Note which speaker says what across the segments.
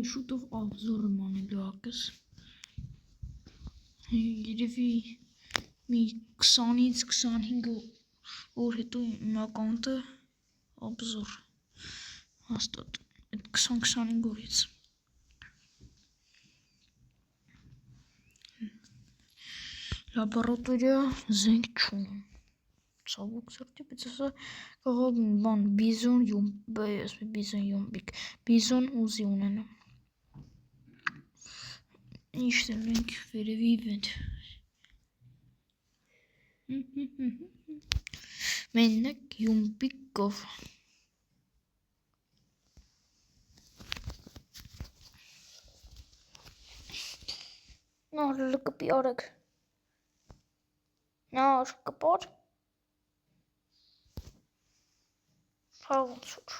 Speaker 1: Շուտով աբզորը մանելուակս երևի մի 20-ից 25 օր հետո իմ ակաունտը աբզոր հաստատ այդ 20-25 օրից լաբորատորիա զենք չունեմ ցավոք սրտի բայց ասա կարող բան բիզոն յումբիկ բիզոն ուզի ունենամ ինչ մենք վերևի վետ մենակ յումբիկով նոր կպի արեք նոր կպոր հաղունցուր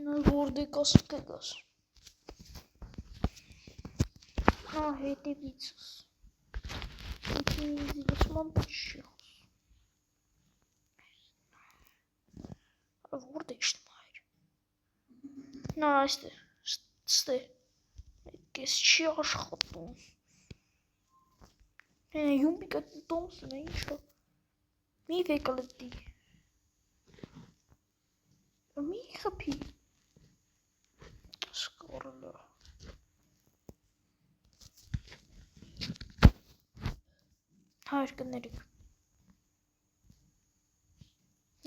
Speaker 1: նոր որդե կասը կգաս նա հետևիցս Զիլսման պաչիոս որդ էշտ մայր նա այստե ստե կես չի աշխատում յումբիկը տոմսն է ինչը մի վեկալտի մի խպի սկորլը հայր կներիք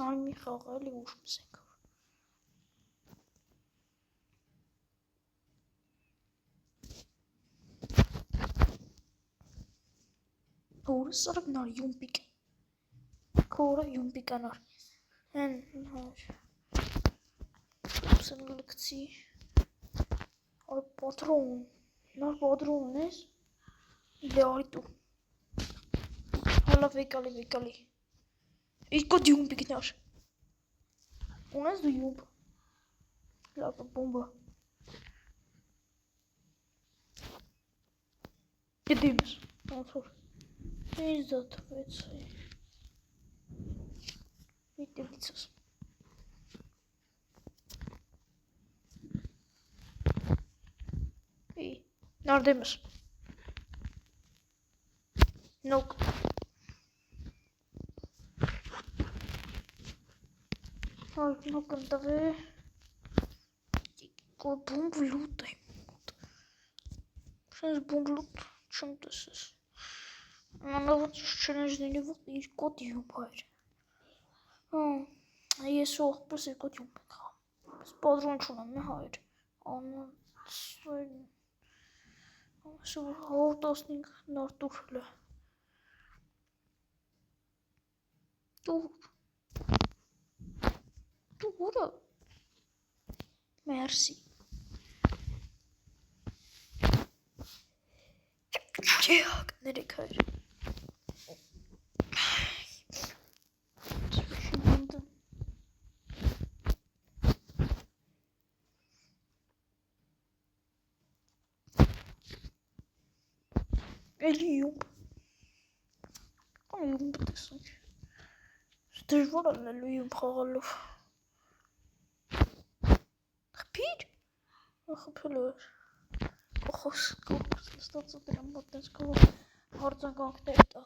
Speaker 1: նար մի խաղայլի ուշ մսենք Քորը սրկ նար յումպիկ Քորը յումպիկ անար հեն նար սնգլկցի Արը պատրոն նար պատրոն ես լարի տու Հալա վեկալի Իկոտ յումպիկ նար Ունես դու յումպ Լապը բոմբա Գդիմս Անցոր Ինչ դա թվեց Վիտևիցս Նարդեմս Նոկ Նոկ ընտավ է Բոմբ լուտ է Շենց բոմբ լուտ չմ տեսես Անանավաց չնեժնելի վղտ իր կոտ յումբ հայր Ես ողպս իր կոտ յումբ ենք խամ Պատրոն չունեմ է հայր Հոր 15 նար տուր հլը Տուրը Մերսի Չեհակ ներեք հայր Էլի յումբ Յումբ տեսանք Դժվար ալնելու յումբ խաղալով Խփել էր։ Կողս ստացա դրան մոտես կողը հարձանկանքներ տա։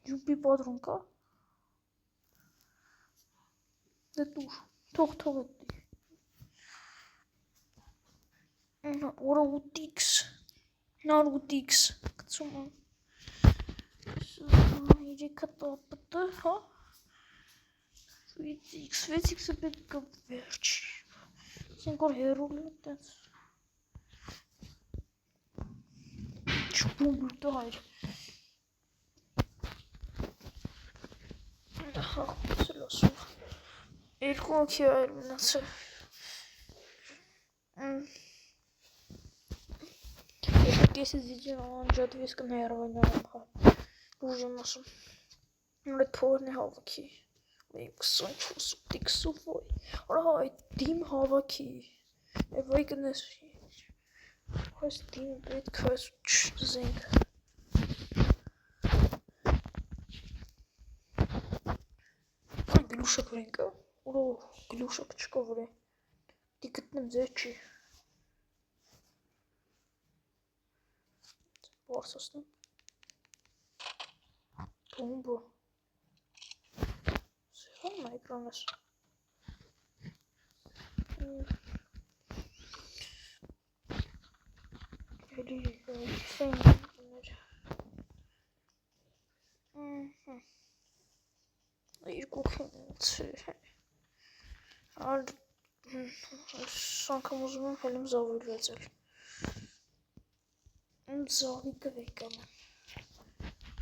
Speaker 1: Յուպի պատրոն կա։ Դե դուր, թող էդի։ Օրա 8x, նար 8x, կծում եմ։ Իրիքը տապտը, հա։ 6x-ը պետք կը վերջ։ Սենք որ հերուլ է տենց։ Չպում լուտը հայր։ Հա, սել ասում։ Երկու ակի այր մնացը։ Если сделал джадвиска нервного, уже нашим ретворный хаваки, лейксон чувствую тиксувой, рай дим хаваки, эвайгнес, хас дим бит квас зинг. Глушак вренка, уро глушак чковре, тикетным зечи. Borsasın. Bu. Sıfır mı ekranlar? Öyle sen bunlar. İlk okuyunca. Sanki uzun film zavırlayacak. Zavika vekalım.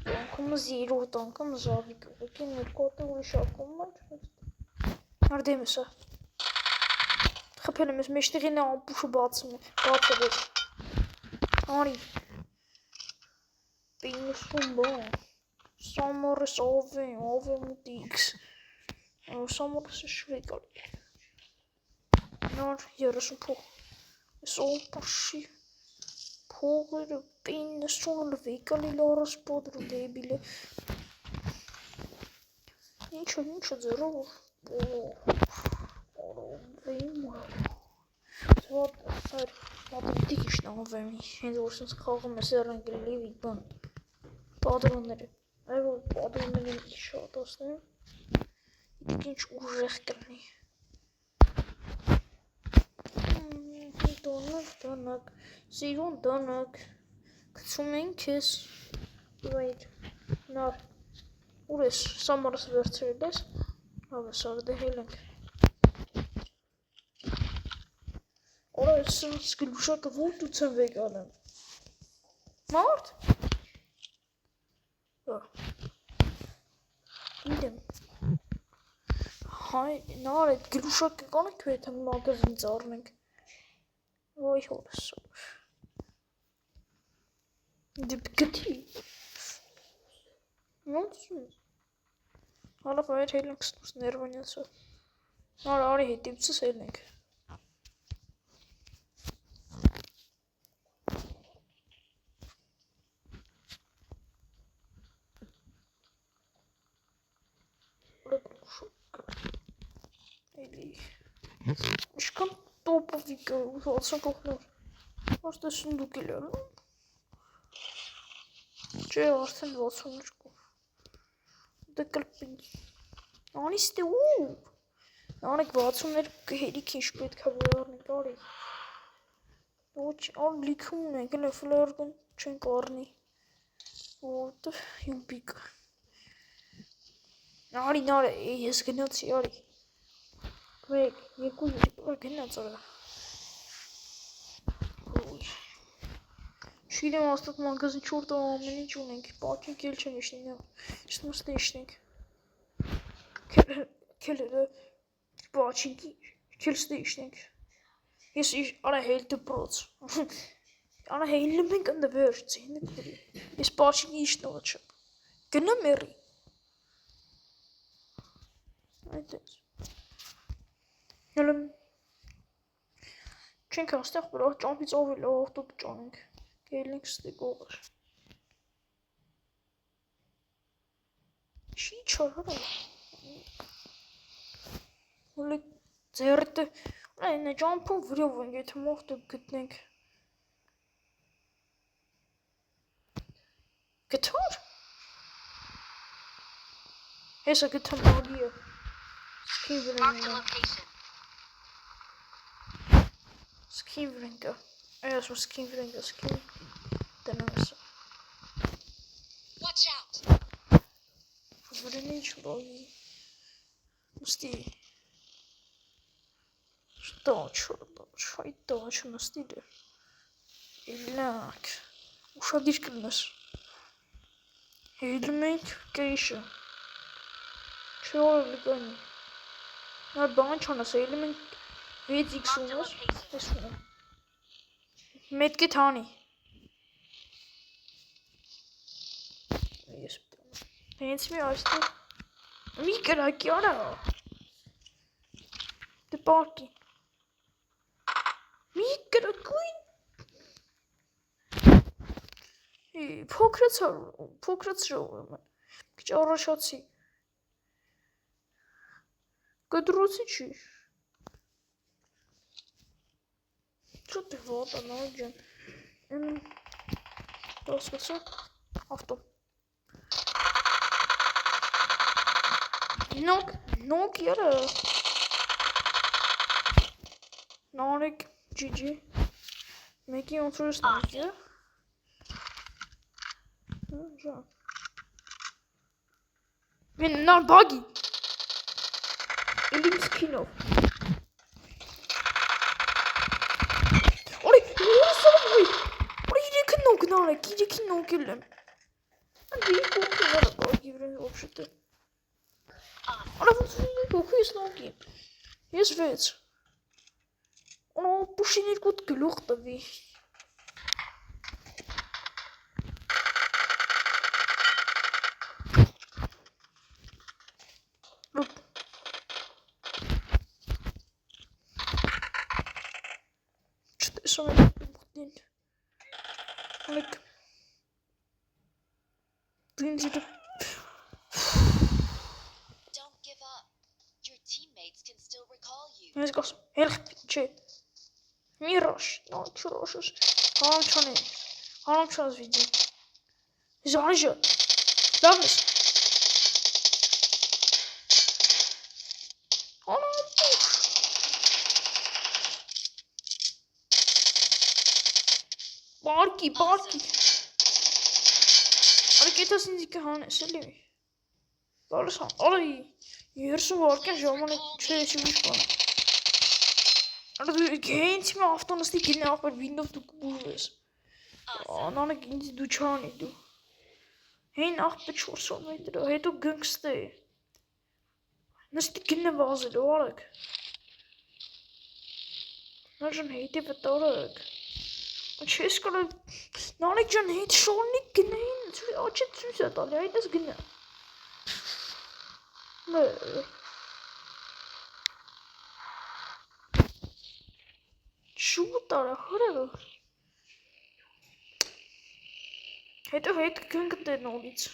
Speaker 1: Tankımız iyi o tankımız zavika. Bakın nerede uğraşalım var. Nerede mesela? Kapelimiz meşteğine ampuşu batsın. Batsadır. Hani. Beni sundu. Samurus ove mutix. Samurus şvegal. Nar yarısı po. So paşi. Փողերը պինսուն լվիկալի լորս պոդրու դեբիլը ինչը ձերով What sar matematik işlememi şimdi olsun kalkım mesela renkli bir ban padronları evet padronların işi odasını İlginç uğraştırmayı Donak, Siron donak, kısmen kes, wait, nar, uğraş, samarası vertirdes, abi sarı da helenk. Orası skiluşak vurdu sen veganım. Mart? İyiydim. Hay, nar, skiluşak kanı kvetem magazin zarnık. Vay orası. Dipkati. Ne oldu? Hala böyle helenk sınırsın nervanyası. Hala hedimsiz helenk. Şkan topu fikir olsun koklar. Orada sundu geliyor. Şey varsa ne olsun çıkıyor. Da kalpin. Yani işte o. Yani batsınlar hedi keşfet kabul ne kadar. O on likum ne kadar flörgün çünkü orni. O da yumpik. Yani nare eskenat yani. Ve yakın bir sonra. Şirin hastat magazin çok da ameli çoğunluk. Bakın gelişen işini. İşte nasıl işlik. Kelere bakın keliste işlik. Yes iş ana helte prot. Ana helte men kan da verst. Yes bakın iş ne olacak. Gene meri. Evet. Yalan. Çünkü hasta bırak jump is over lo top junk. Gelinks de goals. Չի չորը։ Ուլի ձերտը այն ջամփով վրով են եթե մոհտը գտնենք։ Գտոր։ Հեսա գտամ ագիը։ Skin վրենկը։ Այս որ skin վրենկը skin տնամս։
Speaker 2: Watch out.
Speaker 1: Վրենի չլոգի։ Ուստի Что, это очень на стиле. Ильяк. Ушадишь нас. Элемент кейша. Чего легани? На банч у нас элемент ведикс у нас. Метки тани. Пенс ми асту. Микера киара. Ты парки. Микера куин. Փոքրացրու եմ։ Քիչ առաջացի։ Կդրոցի չի։ Что ты вот оно ջան։ Դասկացա ավտո։ Նոկ яра։ Նորիկ GG։ Մեկի ոնցուրս նայ։ Жа. Блин, на баги. Или скинов. Ой, ой, иди к ногу, Нарик, иди к ногу, Лем. Андрей, кухни надо баги, вообще-то. Она вот кухни с ноги. Есть вец. Он пушинит кот глухтови. Sorry, like,
Speaker 2: Don't give up. Your teammates can still recall you.
Speaker 1: let's go. Help, che. Mirage, no, churros. Haram chance video. Zorge. Dames. Oh no. Barky. Hareketi sinzi hani söyleyeyim. Doğrusu orayı yarısı varken zamanı çözülmüş bana. Arada genç mi haftanızda yine yapar Windows buluruz. Anana genç duçan edu. Hein ah be çorsa mıydı? Hedo gangster. Nasıl yine vazgeçti olarak. Nasıl heydi ve doğrak. Česko, Narik John heet Sonic Gnane. Açık süzet al ya, das Gnane. Ne? Şu tarafı. Heet kunkt dit nog iets.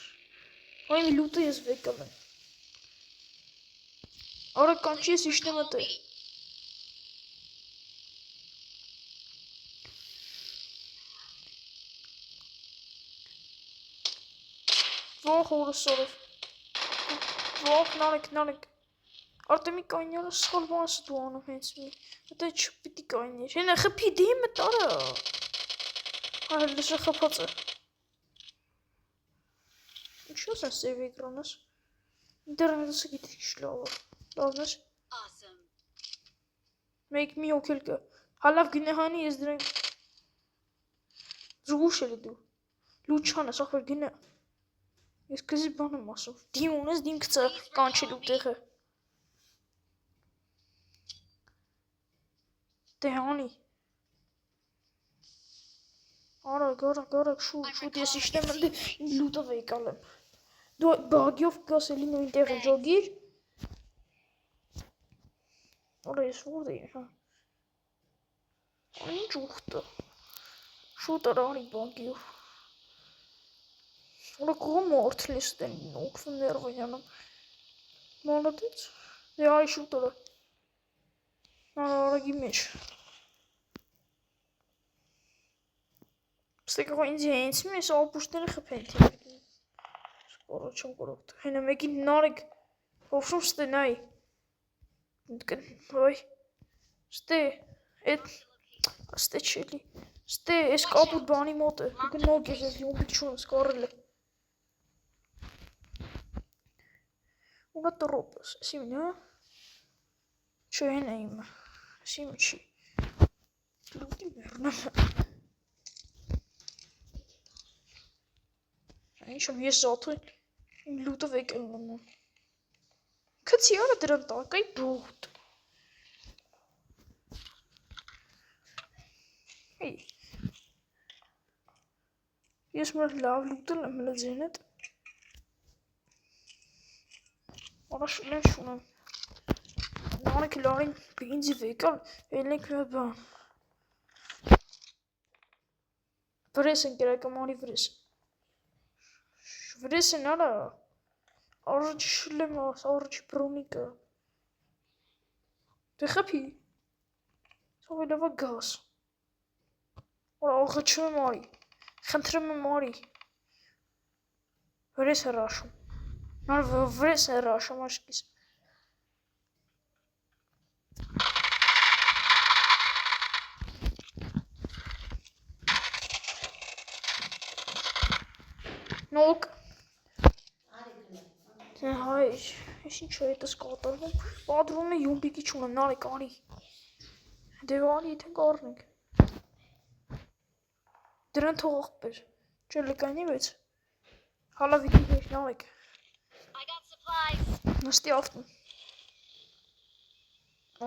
Speaker 1: Alleen die loot is wikkelen. Ora kantje is işte met Våg hoorsorg. Våg narik. Artemik oynuyor skalbans doğanı hensmi. Hatta çıpıtik oynuyor. Şimdi kapı değil mi tara? Hayır dışı kapatı. Şu sen seviye ekranız. İnternet'e gittik işte o. Lazmış. Make me okay ki. Hala günahani izdiren. Zuguşeli du. Luçana sakır günah. Eskisi bana masum. Diyorsunuz diyeyim kısa kançeli utehe. Tehani. Ara gara şu diye sistemde luta vekalım. Bagiov gaselin intehe jogir. Oraya sordu ya. Ani çoktu. Şu tarafı Bagiov. Ona komort listen nog van nervojana. Молодец. Ja, шутера. Рагимеш. Стека ինձ մեզ ապուշները խփեն թիմի։ Скоро չեմ կարող։ Հենա մեկին նարեկ ովշում ստենայ։ Ոյ։ Ստե այդ ստե չելի։ Ստե էս կապուտ բանի մոտ է։ Գնոք ես յոմիկ չունեմ սկարել է։ Una tropas, sim, né? C'è name. Sim, ci. L'ultima. Schon hier zat in Ludovic en Katsiana er een dag ik brood. Hey. Hier is maar laag Ludo en me zien het. Ona şuna. Nane kilorin birinci vegan ellik ve ben. Vresin gerek ama onu vresin. Vresin ara. Arıcı şülema, arıcı bronika. De grappie. Zo weer wat gas. Ora algıçı mari. Gentrum mari. Vresin raşum. Maar vresin raşum aşkis. Nok. Հայ, ես ինչ է հետս կատարվում, պատրում է յումբիկի չունեմ, նարեք անի, դև անի եթեն կարնենք, դրան թողող բեր, չէ լկայնի վեց, հալա վիդի հեր, նարեք, նստի ավտն,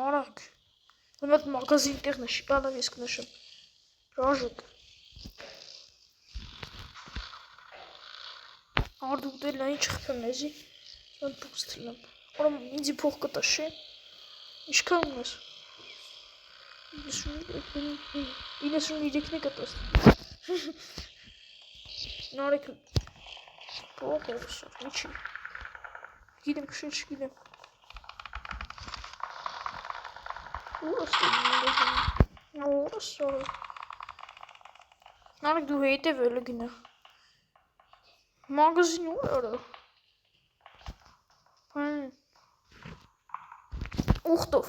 Speaker 1: արակ, նմատ մագազին տեղ նշի, բալավ ես կնշեմ, ռաժուկ, արդուկ դել նա ինչ խպեմ եզի, Mən pustiləm. Oğlum inci pohka taşı. İşkan var. Yine şunun iyilikini katasın. Narek. Pohka olsun. Niçin? Gidelim kışın gidelim. Orası ya orası. Narek du heyte böyle güne. Magazin orada. Ochtov.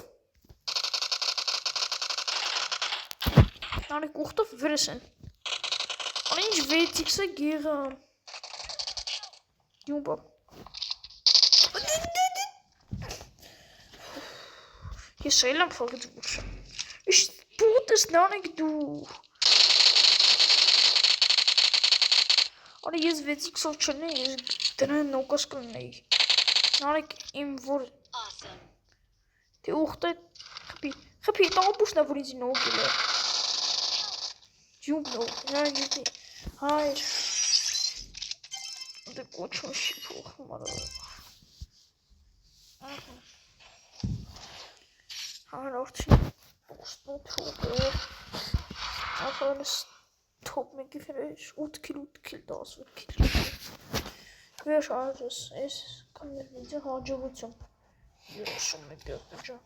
Speaker 1: Nou, ik ochtov versen. Alleen weet ik ze geren. Jumbo. Je selam voor het woord. Is boot is nou ik doe. Alleen je weet ik zo chane is dan ook als kan nee. Nou ik in voor. Die ochtend heb je het al boos naar voor iets in ook willen. Jumbo, ja, je weet. Hij de coach van Schiphol, maar hij dacht zien, stond goed. Hij is top met die vrees, uitkill dat soort kill. Weer charges is kan je niet harde worden. Yo, schon mit der Pizza.